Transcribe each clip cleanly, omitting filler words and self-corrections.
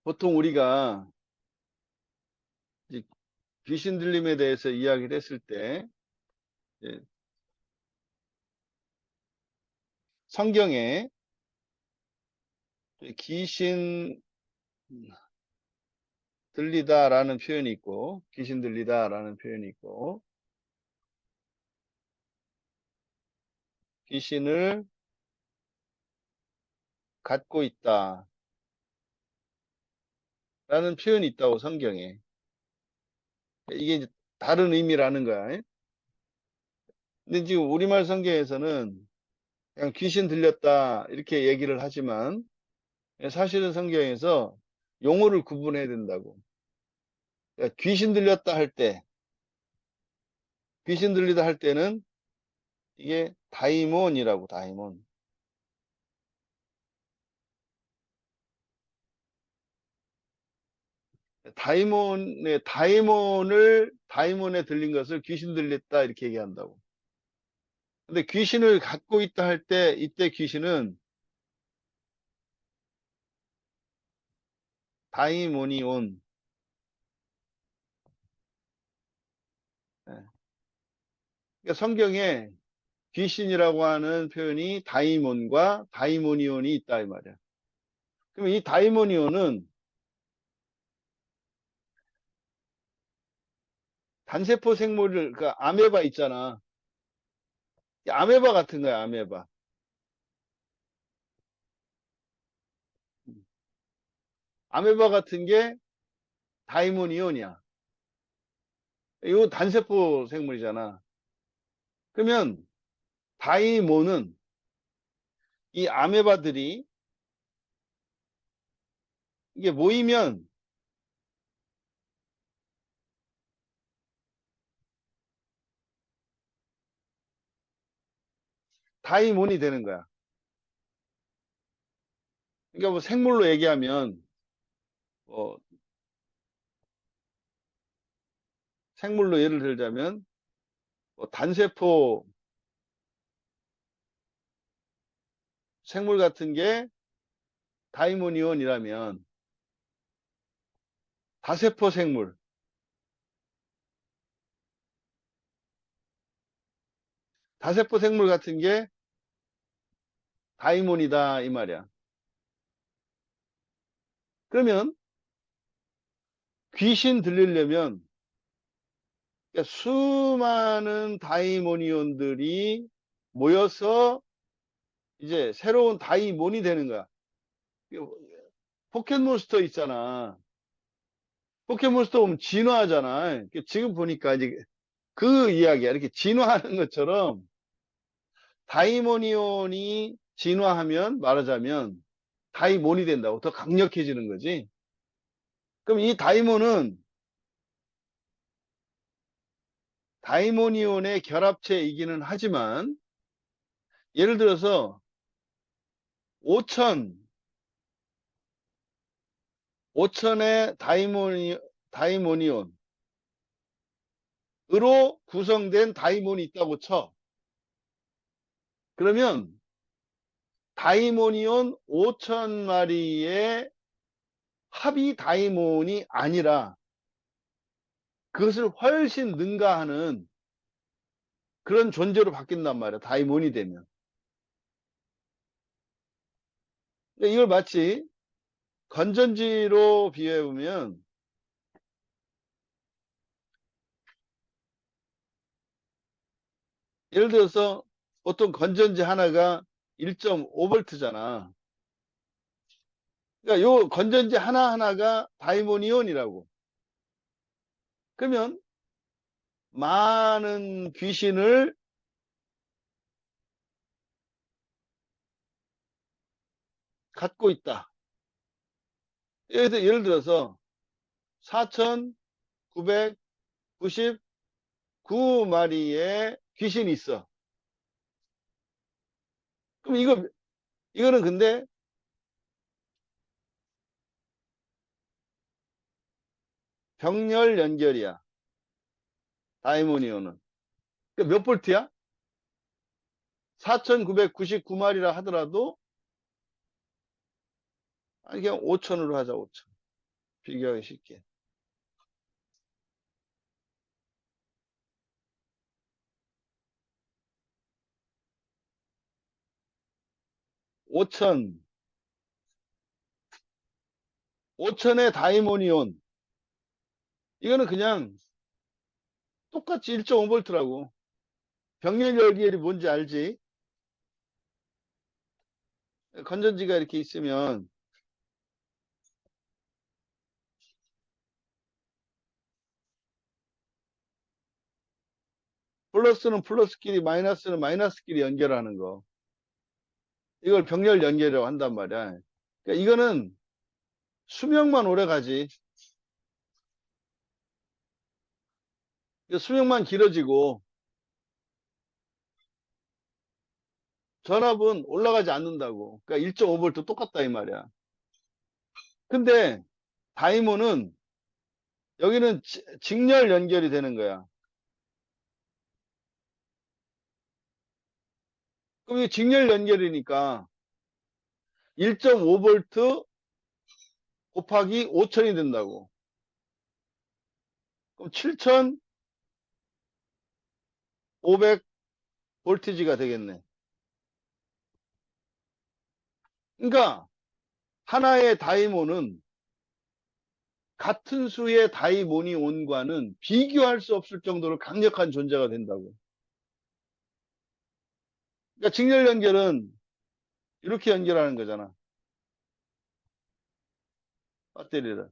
보통 우리가 이제 귀신 들림에 대해서 이야기를 했을 때, 이제 성경에 귀신 들리다라는 표현이 있고, 귀신 들리다라는 표현이 있고, 귀신을 갖고 있다라는 표현이 있다고 성경에. 이게 이제 다른 의미라는 거야. 근데 지금 우리말 성경에서는 그냥 귀신 들렸다 이렇게 얘기를 하지만 사실은 성경에서 용어를 구분해야 된다고. 그러니까 귀신 들리다 할 때는 이게 다이몬이라고, 다이몬. 다이몬에 들린 것을 귀신 들렸다 이렇게 얘기한다고. 근데 귀신을 갖고 있다 할 때, 이때 귀신은 다이몬이 온. 예. 그러니까 성경에 귀신이라고 하는 표현이 다이몬과 다이모니온이 있다 이 말이야. 그럼 이 다이모니온은 단세포 생물을, 그러니까 아메바 있잖아. 이 아메바 같은 거야, 아메바. 아메바 같은 게 다이모니온이야. 이거 단세포 생물이잖아. 그러면 다이몬은 이 아메바들이 이게 모이면 다이몬이 되는 거야. 그러니까 뭐 생물로 얘기하면 뭐 생물로 예를 들자면 뭐 단세포 생물 같은 게 다이모니온이라면 다세포 생물, 다세포 생물 같은 게 다이몬이다 이 말이야. 그러면 귀신 들리려면 그러니까 수많은 다이모니온들이 모여서 이제 새로운 다이몬이 되는 거야. 포켓몬스터 있잖아. 포켓몬스터 보면 진화하잖아. 지금 보니까 이제 그 이야기야. 이렇게 진화하는 것처럼 다이모니온이 진화하면 말하자면 다이몬이 된다고 더 강력해지는 거지. 그럼 이 다이몬은 다이모니온의 결합체이기는 하지만 예를 들어서 5천, 5천의 다이모니온으로 구성된 다이몬이 있다고 쳐. 그러면 다이모니온 5천 마리의 합이 다이몬이 아니라 그것을 훨씬 능가하는 그런 존재로 바뀐단 말이야. 다이몬이 되면. 이걸 마치 건전지로 비유해 보면 예를 들어서 보통 건전지 하나가 1.5V잖아. 그러니까 요 건전지 하나하나가 다이모니온이라고. 그러면 많은 귀신을 갖고 있다. 예를 들어서 4,999마리의 귀신이 있어. 그럼 이거는 근데 병렬 연결이야. 다이모니온은. 몇 볼트야? 4,999마리라 하더라도 아니 그냥 5천으로 하자, 5천. 비교하기 쉽게. 5천, 5천의 다이모니온. 이거는 그냥 똑같이 1.5V라고. 병렬 열기열이 뭔지 알지? 건전지가 이렇게 있으면 플러스는 플러스끼리 마이너스는 마이너스끼리 연결하는 거. 이걸 병렬 연결이라고 한단 말이야. 그러니까 이거는 수명만 오래 가지. 수명만 길어지고 전압은 올라가지 않는다고. 그러니까 1.5V 똑같다 이 말이야. 근데 다이모는 여기는 직렬 연결이 되는 거야. 그럼 이게 직렬 연결이니까 1.5V 곱하기 5천이 된다고. 그럼 7,500V가 되겠네. 그러니까 하나의 다이모는 같은 수의 다이모니온과는 비교할 수 없을 정도로 강력한 존재가 된다고. 그러니까 직렬 연결은 이렇게 연결하는 거잖아. 배터리를.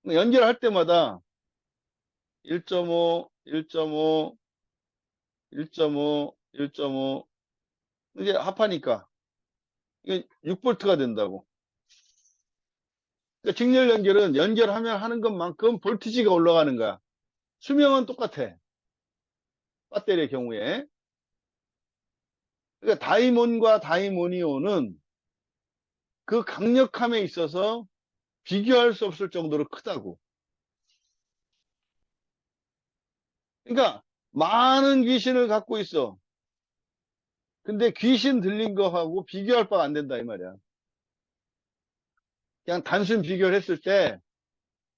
연결할 때마다 1.5, 1.5, 1.5, 1.5 이게 합하니까 이게 6V가 된다고. 그러니까 직렬 연결은 연결하면 하는 것만큼 볼티지가 올라가는 거야. 수명은 똑같아. 배터리의 경우에. 그러니까 다이몬과 다이모니온은 그 강력함에 있어서 비교할 수 없을 정도로 크다고. 그러니까 많은 귀신을 갖고 있어. 근데 귀신 들린 거하고 비교할 바가 안 된다 이 말이야. 그냥 단순 비교를 했을 때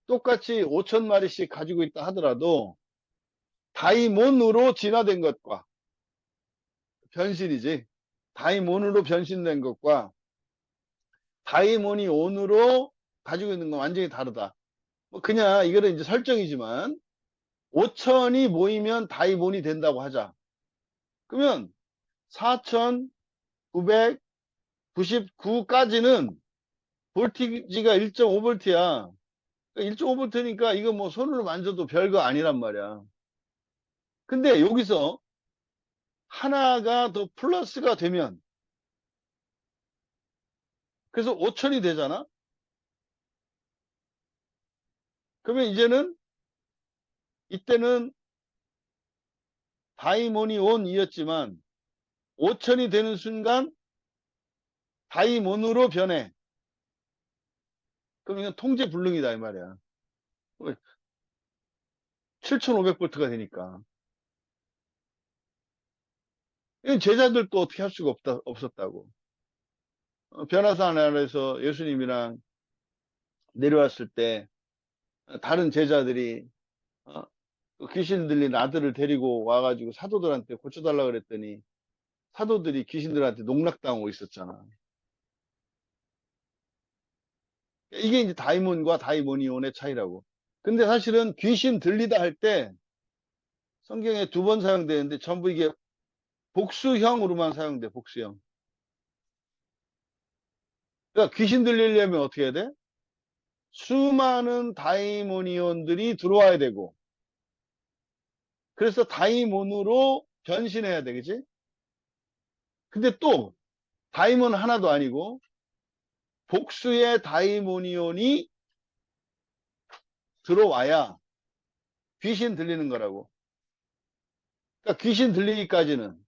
똑같이 5천 마리씩 가지고 있다 하더라도 다이몬으로 진화된 것과 변신이지. 다이몬으로 변신된 것과 다이몬이 온으로 가지고 있는 건 완전히 다르다. 뭐 그냥 이거는 이제 설정이지만 5천이 모이면 다이몬이 된다고 하자. 그러면 4,999까지는 볼티지가 1.5V야. 1.5V니까 이거 뭐 손으로 만져도 별거 아니란 말이야. 근데 여기서 하나가 더 플러스가 되면 그래서 5천이 되잖아. 그러면 이제는 이때는 다이모니온이었지만 5천이 되는 순간 다이몬으로 변해. 그럼 이건 통제 불능이다 이 말이야. 7,500V가 되니까. 이건 제자들도 어떻게 할 수가 없었다고. 변화산 아래에서 예수님이랑 내려왔을 때 다른 제자들이 어, 귀신 들린 아들을 데리고 와가지고 사도들한테 고쳐달라 그랬더니 사도들이 귀신들한테 농락당하고 있었잖아. 이게 이제 다이몬과 다이모니온의 차이라고. 근데 사실은 귀신 들리다 할 때 성경에 2번 사용되는데 전부 이게 복수형으로만 사용돼, 복수형. 그러니까 귀신 들리려면 어떻게 해야 돼? 수많은 다이모니온들이 들어와야 되고, 그래서 다이몬으로 변신해야 되겠지? 근데 또 다이몬 하나도 아니고 복수의 다이모니온이 들어와야 귀신 들리는 거라고. 그러니까 귀신 들리기까지는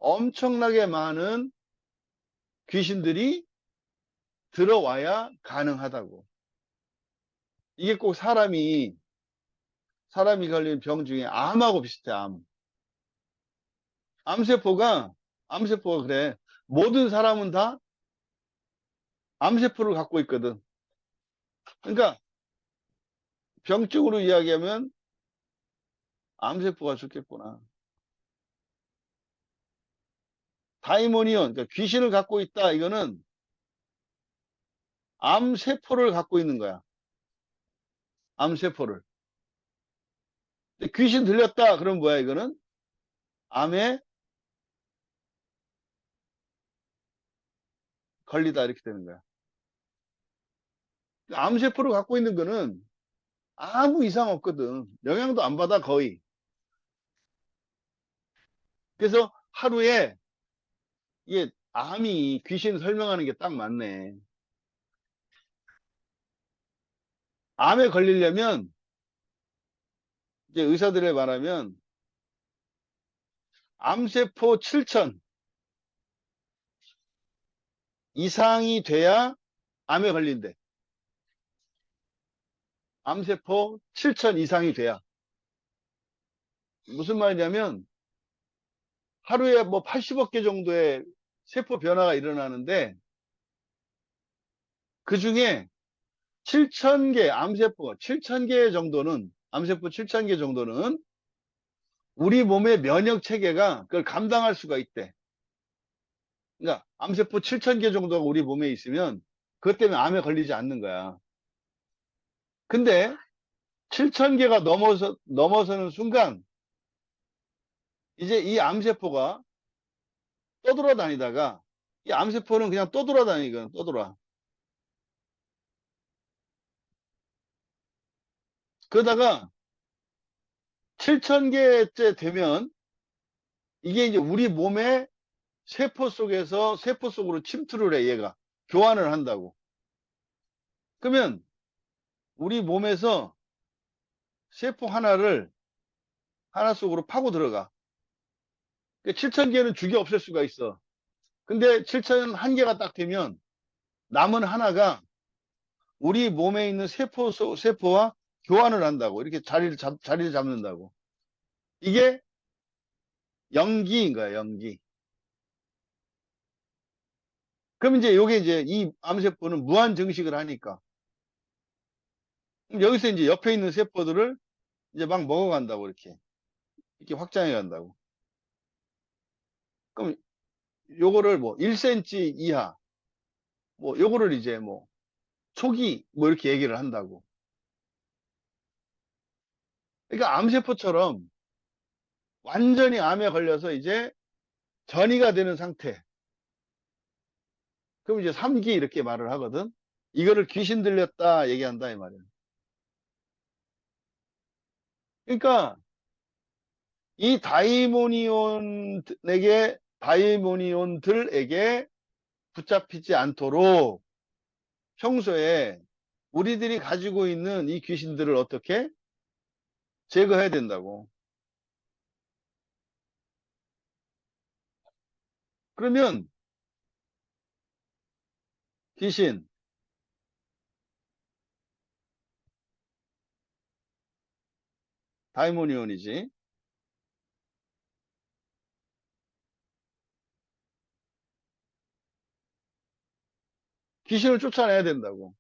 엄청나게 많은 귀신들이 들어와야 가능하다고. 이게 꼭 사람이 걸린 병 중에 암하고 비슷해, 암. 암세포가 그래. 모든 사람은 다 암세포를 갖고 있거든. 그러니까 병적으로 이야기하면 암세포가 죽겠구나. 다이모니온, 그러니까 귀신을 갖고 있다. 이거는 암세포를 갖고 있는 거야. 암세포를. 근데 귀신 들렸다. 그럼 뭐야, 이거는? 암에 걸리다. 이렇게 되는 거야. 암세포를 갖고 있는 거는 아무 이상 없거든. 영향도 안 받아, 거의. 그래서 하루에 이게 암이 귀신 설명하는 게 딱 맞네. 암에 걸리려면 이제 의사들에 말하면 암세포 7천 이상이 돼야 암에 걸린대. 암세포 7천 이상이 돼야. 무슨 말이냐면 하루에 뭐 80억 개 정도의 세포 변화가 일어나는데 그 중에 7천 개 암세포 7천 개 정도는 암세포 7천 개 정도는 우리 몸의 면역 체계가 그걸 감당할 수가 있대. 그러니까 암세포 7천 개 정도가 우리 몸에 있으면 그것 때문에 암에 걸리지 않는 거야. 근데 7천 개가 넘어서는 순간 이제 이 암세포가 떠돌아다니다가 이 암세포는 그냥 떠돌아다니거든. 떠돌아. 그러다가 7천 개째 되면 이게 이제 우리 몸의 세포 속에서 세포 속으로 침투를 해. 얘가 교환을 한다고. 그러면 우리 몸에서 세포 하나를 하나 속으로 파고 들어가. 7천 개는 죽여 없앨 수가 있어. 근데 7천 한 개가 딱 되면 남은 하나가 우리 몸에 있는 세포와 교환을 한다고. 이렇게 자리를 잡는다고. 이게 연기인 거야, 연기. 그럼 이제 요게 이제 이 암세포는 무한 증식을 하니까. 그럼 여기서 이제 옆에 있는 세포들을 이제 막 먹어간다고, 이렇게. 이렇게 확장해 간다고. 그럼 요거를 뭐 1cm 이하, 뭐 요거를 이제 뭐 초기 뭐 이렇게 얘기를 한다고. 그러니까 암세포처럼 완전히 암에 걸려서 이제 전이가 되는 상태. 그럼 이제 3기 이렇게 말을 하거든. 이거를 귀신 들렸다 얘기한다 이 말이야. 그러니까 이 다이모니온들에게 붙잡히지 않도록 평소에 우리들이 가지고 있는 이 귀신들을 어떻게 제거해야 된다고. 그러면 귀신, 다이모니온이지. 귀신을 쫓아내야 된다고.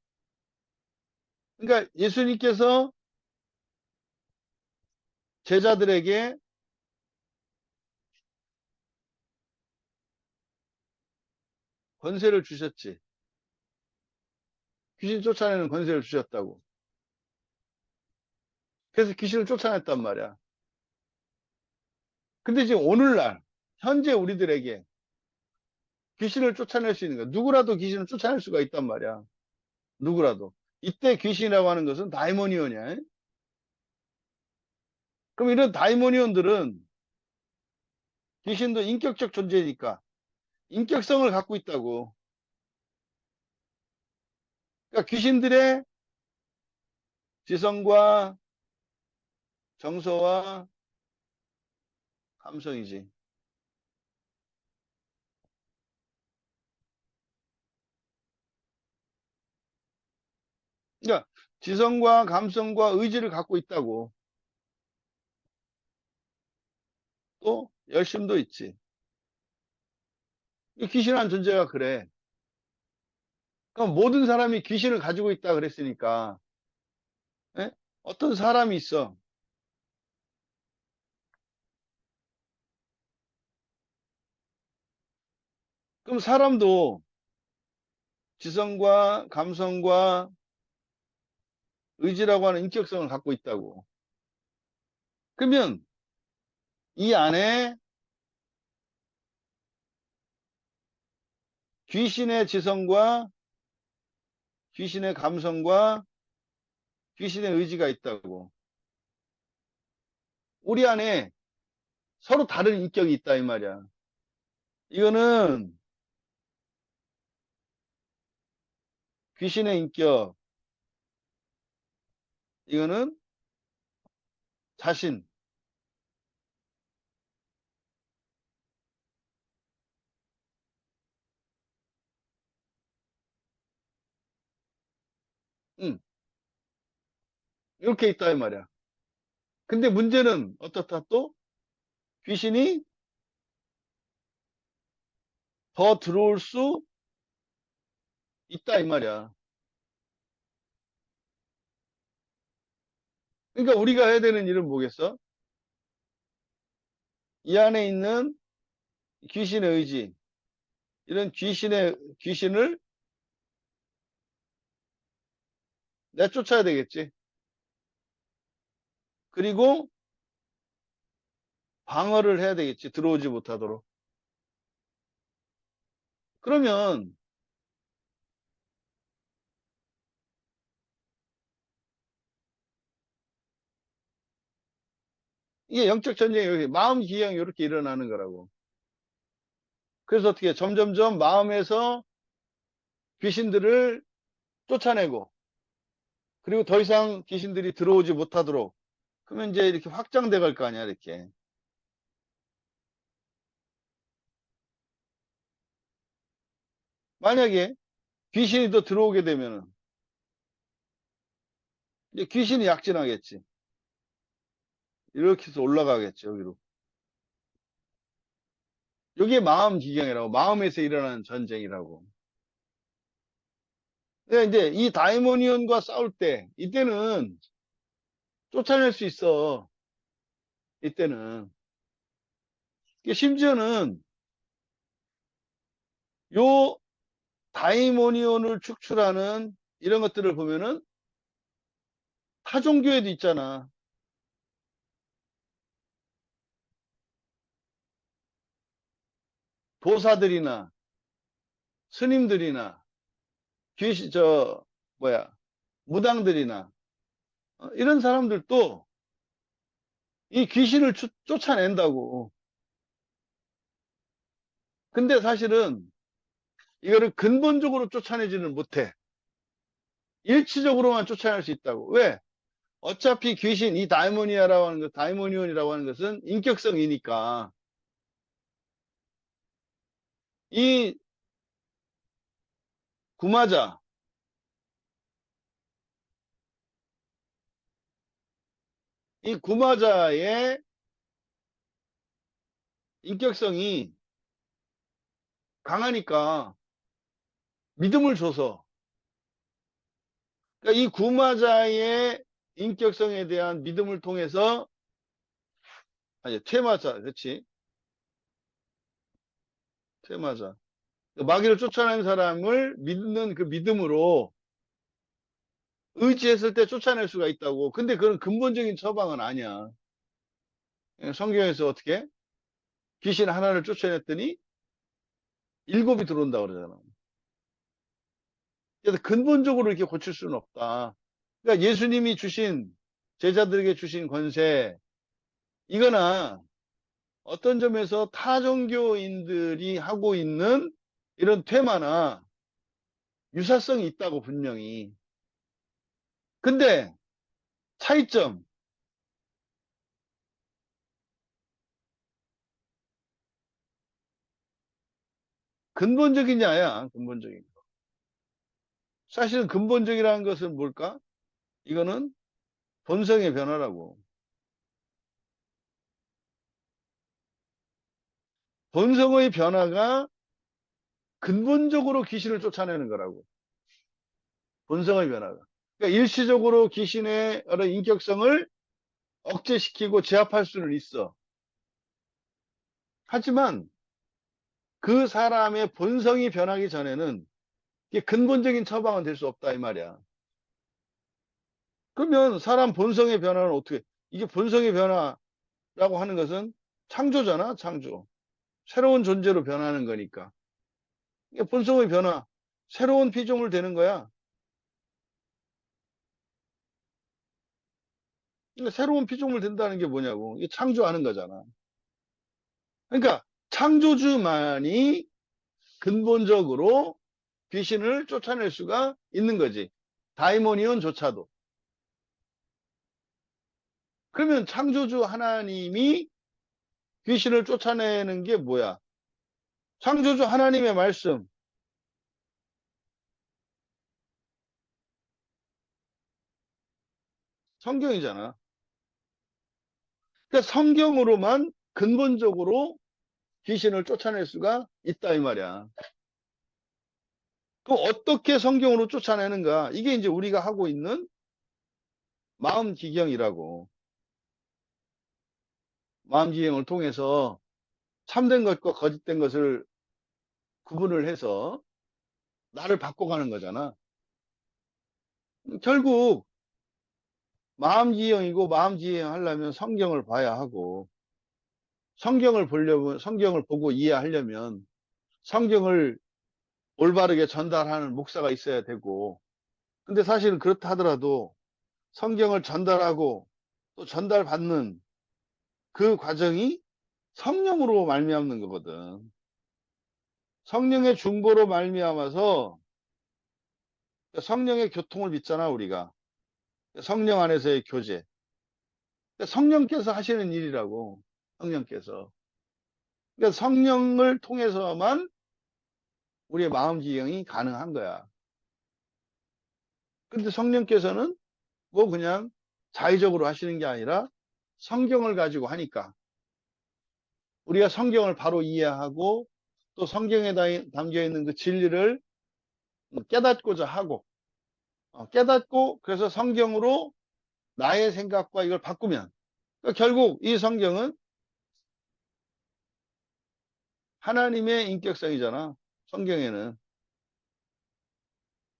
그러니까 예수님께서 제자들에게 권세를 주셨지. 귀신 쫓아내는 권세를 주셨다고. 그래서 귀신을 쫓아냈단 말이야. 근데 지금 오늘날 현재 우리들에게 귀신을 쫓아낼 수 있는 거야. 누구라도 귀신을 쫓아낼 수가 있단 말이야. 누구라도. 이때 귀신이라고 하는 것은 다이모니온이야. 그럼 이런 다이모니온들은 귀신도 인격적 존재니까 인격성을 갖고 있다고. 그러니까 귀신들의 지성과 정서와 감성이지. 그러니까 지성과 감성과 의지를 갖고 있다고. 또 열심도 있지. 이 귀신한 존재가 그래. 그럼 모든 사람이 귀신을 가지고 있다 그랬으니까, 예? 어떤 사람이 있어. 그럼 사람도 지성과 감성과 의지라고 하는 인격성을 갖고 있다고. 그러면 이 안에 귀신의 지성과 귀신의 감성과 귀신의 의지가 있다고. 우리 안에 서로 다른 인격이 있다 이 말이야. 이거는 귀신의 인격, 이거는 자신. 응, 이렇게 있다 이 말이야. 근데 문제는 어떻다 또? 귀신이 더 들어올 수 있다 이 말이야. 그러니까 우리가 해야 되는 일은 뭐겠어? 이 안에 있는 귀신의 의지, 이런 귀신을 내쫓아야 되겠지. 그리고 방어를 해야 되겠지. 들어오지 못하도록. 그러면 이게 영적 전쟁이 이렇게 마음 기형이 이렇게 일어나는 거라고. 그래서 어떻게 점점점 마음에서 귀신들을 쫓아내고, 그리고 더 이상 귀신들이 들어오지 못하도록. 그러면 이제 이렇게 확장돼 갈 거 아니야, 이렇게. 만약에 귀신이 더 들어오게 되면은 이제 귀신이 약진하겠지. 이렇게 해서 올라가겠지, 여기로. 이게 마음 기경이라고, 마음에서 일어나는 전쟁이라고. 근데 이제 이 다이모니온과 싸울 때, 이때는 쫓아낼 수 있어. 이때는. 심지어는 요 다이모니온을 축출하는 이런 것들을 보면은 타 종교에도 있잖아. 도사들이나 스님들이나 귀신, 뭐야, 무당들이나, 이런 사람들도 이 귀신을 쫓아낸다고. 근데 사실은 이거를 근본적으로 쫓아내지는 못해. 일치적으로만 쫓아낼 수 있다고. 왜? 어차피 귀신, 이 다이모니아라고 하는 것, 다이모니온이라고 하는 것은 인격성이니까. 이 구마자, 이 구마자의 인격성이 강하니까 믿음을 줘서, 그러니까 이 구마자의 인격성에 대한 믿음을 통해서, 아니, 퇴마자, 그렇지? 퇴마자. 마귀를 쫓아내는 사람을 믿는 그 믿음으로 의지했을 때 쫓아낼 수가 있다고. 근데 그런 근본적인 처방은 아니야. 성경에서 어떻게? 귀신 하나를 쫓아냈더니 일곱이 들어온다 그러잖아. 그래서 근본적으로 이렇게 고칠 수는 없다. 그러니까 예수님이 주신, 제자들에게 주신 권세, 이거나 어떤 점에서 타종교인들이 하고 있는 이런 퇴마나 유사성이 있다고 분명히. 근데 차이점, 근본적이냐야, 근본적인 거. 사실은 근본적이라는 것은 뭘까? 이거는 본성의 변화라고. 본성의 변화가 근본적으로 귀신을 쫓아내는 거라고. 본성의 변화가. 그러니까 일시적으로 귀신의 어떤 인격성을 억제시키고 제압할 수는 있어. 하지만 그 사람의 본성이 변하기 전에는 이게 근본적인 처방은 될 수 없다 이 말이야. 그러면 사람 본성의 변화는 어떻게? 이게 본성의 변화라고 하는 것은 창조잖아, 창조. 새로운 존재로 변하는 거니까. 이게 본성의 변화, 새로운 피조물 되는 거야. 그러니까 새로운 피조물 된다는 게 뭐냐고. 이게 창조하는 거잖아. 그러니까 창조주만이 근본적으로 귀신을 쫓아낼 수가 있는 거지. 다이모니온조차도. 그러면 창조주 하나님이 귀신을 쫓아내는 게 뭐야? 창조주 하나님의 말씀, 성경이잖아. 그러니까 성경으로만 근본적으로 귀신을 쫓아낼 수가 있다 이 말이야. 그럼 어떻게 성경으로 쫓아내는가? 이게 이제 우리가 하고 있는 마음 기경이라고. 마음 기경을 통해서 참된 것과 거짓된 것을 구분을 해서 나를 바꿔가는 거잖아. 결국 마음 지형이고 마음 지형하려면 성경을 봐야 하고 성경을 보려면 성경을 보고 이해하려면 성경을 올바르게 전달하는 목사가 있어야 되고 근데 사실은 그렇다 하더라도 성경을 전달하고 또 전달받는 그 과정이 성령으로 말미암는 거거든. 성령의 중보로 말미암아서 성령의 교통을 믿잖아 우리가. 성령 안에서의 교제. 성령께서 하시는 일이라고. 성령께서. 그러니까 성령을 통해서만 우리의 마음 지형이 가능한 거야. 근데 성령께서는 뭐 그냥 자의적으로 하시는 게 아니라 성경을 가지고 하니까 우리가 성경을 바로 이해하고 또 성경에 담겨 있는 그 진리를 깨닫고자 하고 깨닫고 그래서 성경으로 나의 생각과 이걸 바꾸면 그러니까 결국 이 성경은 하나님의 인격성이잖아. 성경에는.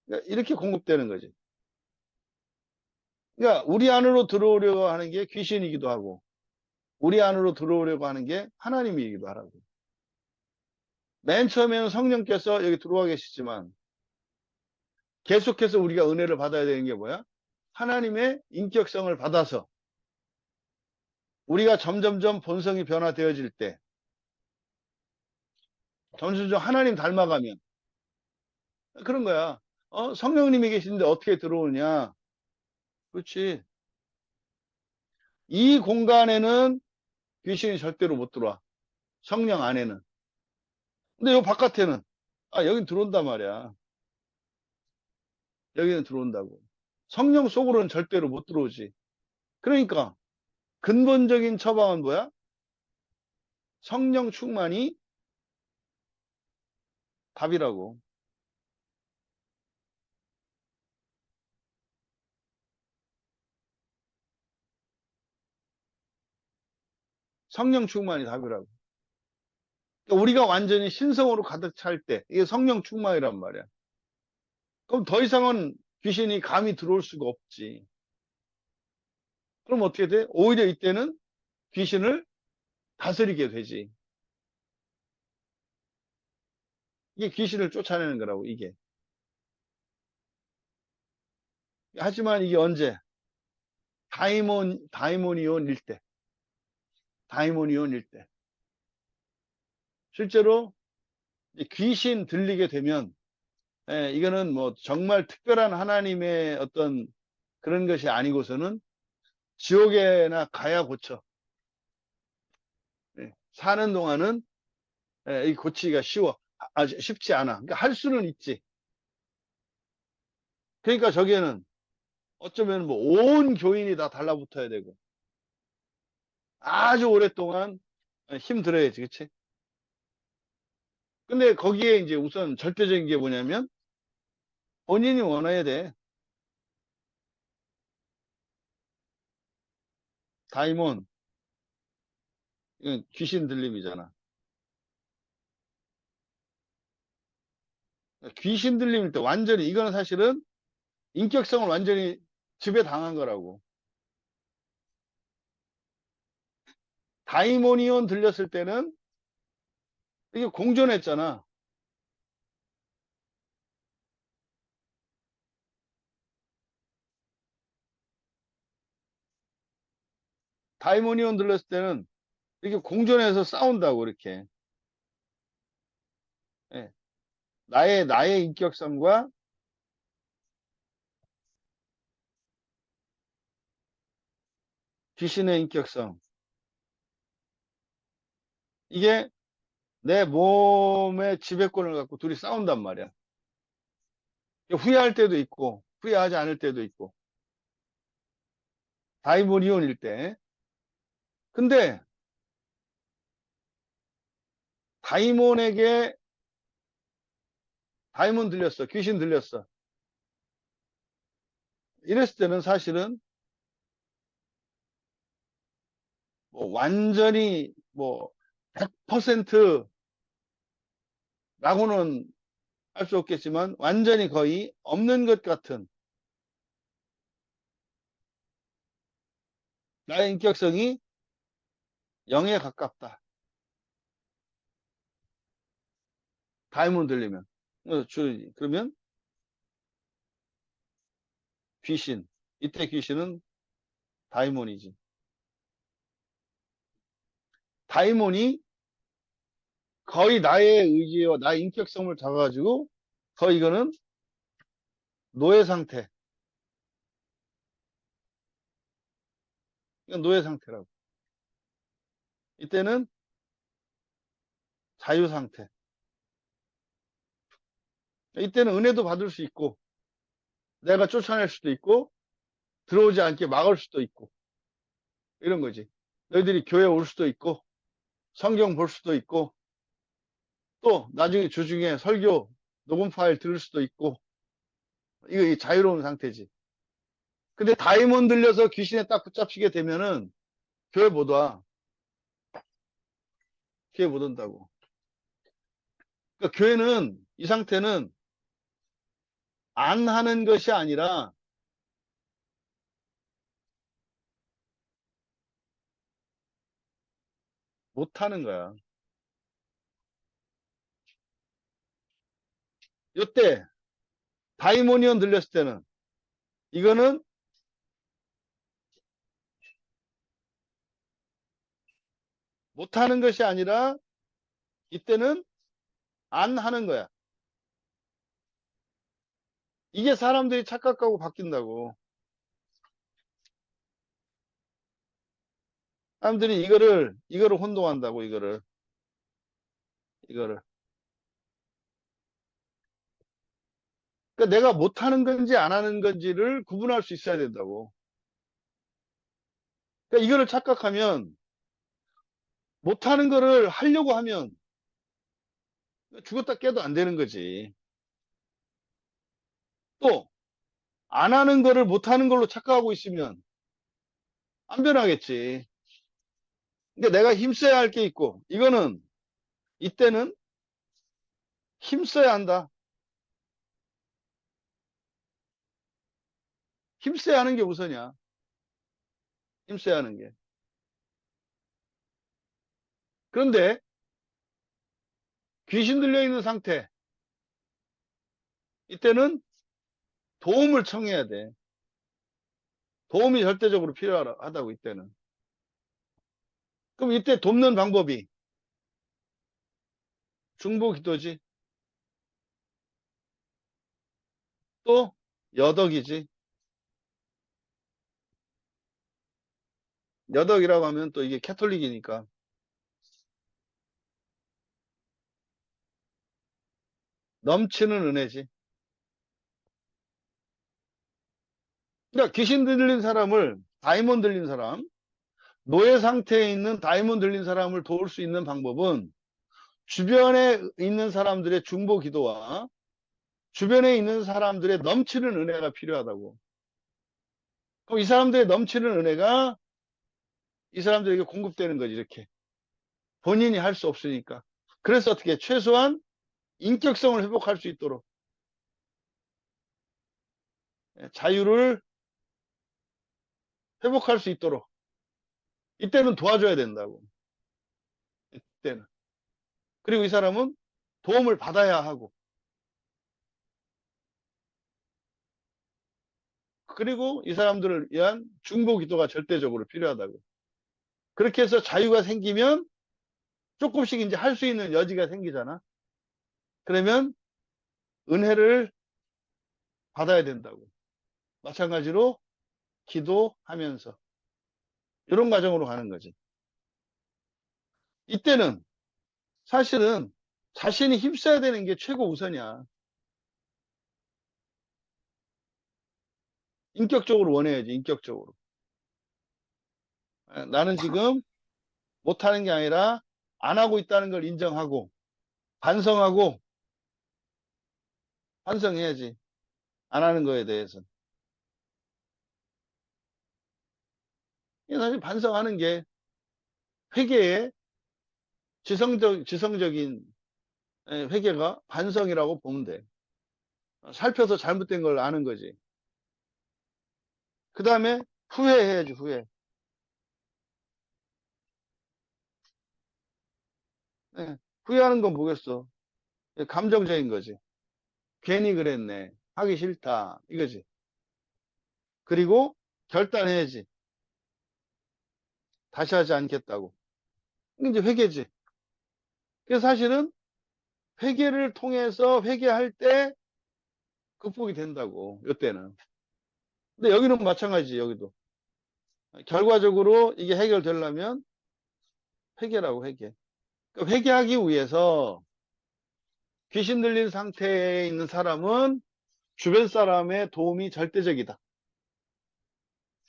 그러니까 이렇게 공급되는 거지. 그러니까 우리 안으로 들어오려고 하는 게 귀신이기도 하고 우리 안으로 들어오려고 하는 게 하나님이기도 하라고. 맨 처음에는 성령께서 여기 들어와 계시지만 계속해서 우리가 은혜를 받아야 되는 게 뭐야? 하나님의 인격성을 받아서 우리가 점점점 본성이 변화되어질 때 점점점 하나님 닮아가면 그런 거야. 성령님이 계신데 어떻게 들어오냐? 그렇지. 이 공간에는 귀신이 절대로 못 들어와. 성령 안에는. 근데 요 바깥에는 여긴 들어온단 말이야. 여기는 들어온다고. 성령 속으로는 절대로 못 들어오지. 그러니까 근본적인 처방은 뭐야? 성령 충만이 답이라고. 성령 충만이 답이라고. 그러니까 우리가 완전히 신성으로 가득 찰 때, 이게 성령 충만이란 말이야. 그럼 더 이상은 귀신이 감히 들어올 수가 없지. 그럼 어떻게 돼? 오히려 이때는 귀신을 다스리게 되지. 이게 귀신을 쫓아내는 거라고, 이게. 하지만 이게 언제? 다이모니온일 때. 다이모니온일 때. 실제로 귀신 들리게 되면 이거는 뭐 정말 특별한 하나님의 어떤 그런 것이 아니고서는 지옥에나 가야 고쳐. 사는 동안은 이 고치기가 쉽지 않아. 그러니까 할 수는 있지. 그러니까 저기에는 어쩌면 뭐 온 교인이 다 달라붙어야 되고 아주 오랫동안 힘들어야지, 그치? 근데 거기에 이제 우선 절대적인 게 뭐냐면 본인이 원해야 돼. 다이몬, 이건 귀신 들림이잖아. 귀신 들림일 때 완전히, 이거는 사실은 인격성을 완전히 지배당한 거라고. 다이모니온 들렸을 때는 이게 공존했잖아. 다이모니온 들렸을 때는 이렇게 공존해서 싸운다고, 이렇게. 예. 나의 인격성과 귀신의 인격성. 이게 내 몸의 지배권을 갖고 둘이 싸운단 말이야. 후회할 때도 있고, 후회하지 않을 때도 있고. 다이모니온일 때. 근데 다이몬에게 다이몬 들렸어. 귀신 들렸어. 이랬을 때는 사실은 뭐 완전히 뭐 100%라고는 할 수 없겠지만 완전히 거의 없는 것 같은 나의 인격성이 0에 가깝다. 다이몬 들리면. 그러면 귀신. 이때 귀신은 다이몬이지. 다이몬이 거의 나의 의지와 나의 인격성을 잡아가지고 거의 이거는 노예 상태. 이건 노예 상태라고. 이때는 자유 상태. 이때는 은혜도 받을 수 있고 내가 쫓아낼 수도 있고 들어오지 않게 막을 수도 있고 이런 거지. 너희들이 교회 올 수도 있고 성경 볼 수도 있고 또 나중에 주중에 설교 녹음 파일 들을 수도 있고 이거 자유로운 상태지. 근데 다이몬 들려서 귀신에 딱 붙잡히게 되면은 교회 못 와. 교회 못 온다고. 그러니까 교회는 이 상태는 안 하는 것이 아니라 못 하는 거야. 이때 다이모니온 들렸을 때는 이거는 못 하는 것이 아니라 이때는 안 하는 거야. 이게 사람들이 착각하고 바뀐다고. 사람들이 이거를 혼동한다고, 이거를. 그러니까 내가 못하는 건지 안 하는 건지를 구분할 수 있어야 된다고. 그러니까 이거를 착각하면 못하는 거를 하려고 하면 죽었다 깨도 안 되는 거지. 또, 안 하는 거를 못하는 걸로 착각하고 있으면 안 변하겠지. 그러니까 내가 힘써야 할 게 있고, 이때는 힘써야 한다. 힘써야 하는 게 우선이야. 힘써야 하는 게. 그런데 귀신 들려있는 상태, 이때는 도움을 청해야 돼. 도움이 절대적으로 필요하다고, 이때는. 그럼 이때 돕는 방법이 중보 기도지. 또 여덕이지. 여덕이라고 하면 또 이게 캐톨릭이니까 넘치는 은혜지. 그러니까 귀신 들린 사람을, 다이몬 들린 사람, 노예 상태에 있는 다이몬 들린 사람을 도울 수 있는 방법은 주변에 있는 사람들의 중보 기도와 주변에 있는 사람들의 넘치는 은혜가 필요하다고. 그럼 이 사람들의 넘치는 은혜가 이 사람들에게 공급되는 거지, 이렇게. 본인이 할 수 없으니까. 그래서 어떻게 최소한 인격성을 회복할 수 있도록 자유를 회복할 수 있도록 이때는 도와줘야 된다고. 이때는. 그리고 이 사람은 도움을 받아야 하고, 그리고 이 사람들을 위한 중보 기도가 절대적으로 필요하다고. 그렇게 해서 자유가 생기면 조금씩 이제 할 수 있는 여지가 생기잖아. 그러면 은혜를 받아야 된다고. 마찬가지로 기도하면서 이런 과정으로 가는 거지. 이때는 사실은 자신이 힘써야 되는 게 최고 우선이야. 인격적으로 원해야지, 인격적으로. 나는 지금 못하는 게 아니라 안 하고 있다는 걸 인정하고 반성하고 반성해야지. 안 하는 거에 대해서. 사실 반성하는 게 회개의 지성적인 회개가 반성이라고 보면 돼. 살펴서 잘못된 걸 아는 거지. 그 다음에 후회해야지, 후회. 예, 후회하는 건 뭐겠어? 감정적인 거지. 괜히 그랬네. 하기 싫다. 이거지. 그리고 결단해야지. 다시 하지 않겠다고. 이게 이제 회개지. 그래서 사실은 회개를 통해서 회개할 때 극복이 된다고. 이때는. 근데 여기는 마찬가지지, 여기도. 결과적으로 이게 해결되려면 회개라고, 회개. 그러니까 회개하기 위해서 귀신 들린 상태에 있는 사람은 주변 사람의 도움이 절대적이다.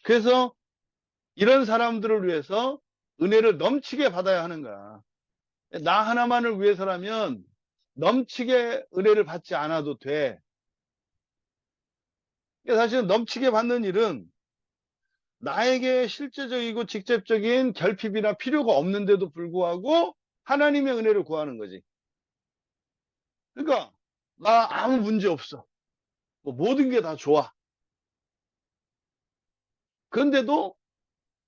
그래서 이런 사람들을 위해서 은혜를 넘치게 받아야 하는 거야. 나 하나만을 위해서라면 넘치게 은혜를 받지 않아도 돼. 사실은 넘치게 받는 일은 나에게 실제적이고 직접적인 결핍이나 필요가 없는데도 불구하고 하나님의 은혜를 구하는 거지. 그러니까 나 아무 문제 없어. 뭐 모든 게 다 좋아. 그런데도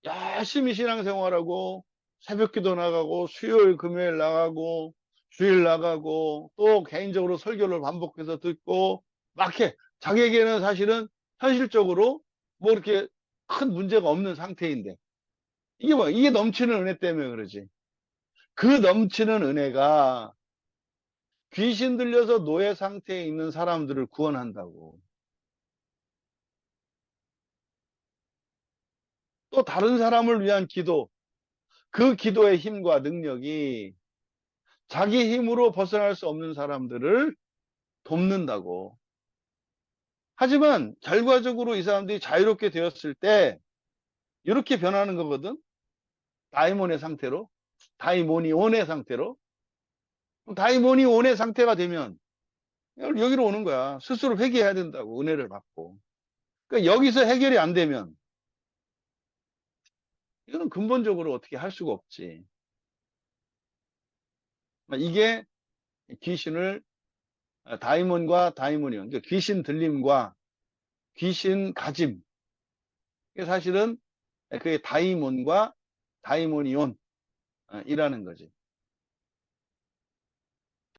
열심히 신앙생활하고 새벽기도 나가고 수요일 금요일 나가고 주일 나가고 또 개인적으로 설교를 반복해서 듣고 막 해. 자기에게는 사실은 현실적으로 뭐 이렇게 큰 문제가 없는 상태인데 이게 뭐야? 이게 넘치는 은혜 때문에 그러지. 그 넘치는 은혜가 귀신 들려서 노예 상태에 있는 사람들을 구원한다고. 또 다른 사람을 위한 기도, 그 기도의 힘과 능력이 자기 힘으로 벗어날 수 없는 사람들을 돕는다고. 하지만 결과적으로 이 사람들이 자유롭게 되었을 때 이렇게 변하는 거거든. 다이몬의 상태로, 다이모니온의 상태로. 다이모니온의 상태가 되면 여기로 오는 거야. 스스로 회개해야 된다고, 은혜를 받고. 그러니까 여기서 해결이 안 되면 이거는 근본적으로 어떻게 할 수가 없지. 이게 귀신을 다이몬과 다이모니온, 그러니까 귀신 들림과 귀신 가짐. 이게 사실은 그게 다이몬과 다이모니온이라는 거지.